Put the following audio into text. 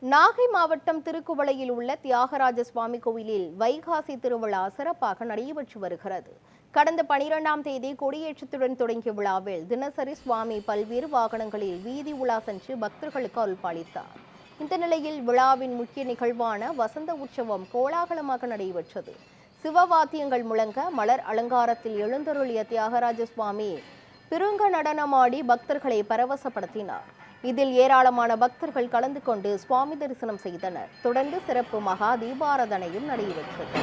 நாகை மாவட்டம் திருக்குவளையில் உள்ள தியாகராஜ சுவாமி கோவிலில் வைகாசி திருவிழா சிறப்பாக நடைபெற்று வருகிறது. கடந்த 12ஆம் தேதி கொடியேற்றத்துடன் தொடங்கிய விழாவில் தினசரி சுவாமி பல்வேறு வாகனங்களில் வீதி உலா சென்று பக்தர்களுக்கு அருள்பாலித்தார். இந்த நிலையில் விழாவின் முக்கிய நிகழ்வான வசந்த உற்சவம் கோலாகலமாக நடைபெற்றது. சிவவாத்தியங்கள் முழங்க மலர் அலங்காரத்தில் எழுந்தருளிய தியாகராஜ சுவாமி பிருங்க நடனமாடி பக்தர்களை பரவசப்படுத்தினார். இதில் ஏராளமான பக்தர்கள் கலந்து கொண்டு சுவாமி தரிசனம் செய்தனர். தொடர்ந்து சிறப்பு மகா தீபாராதனையும் நடைபெற்றது.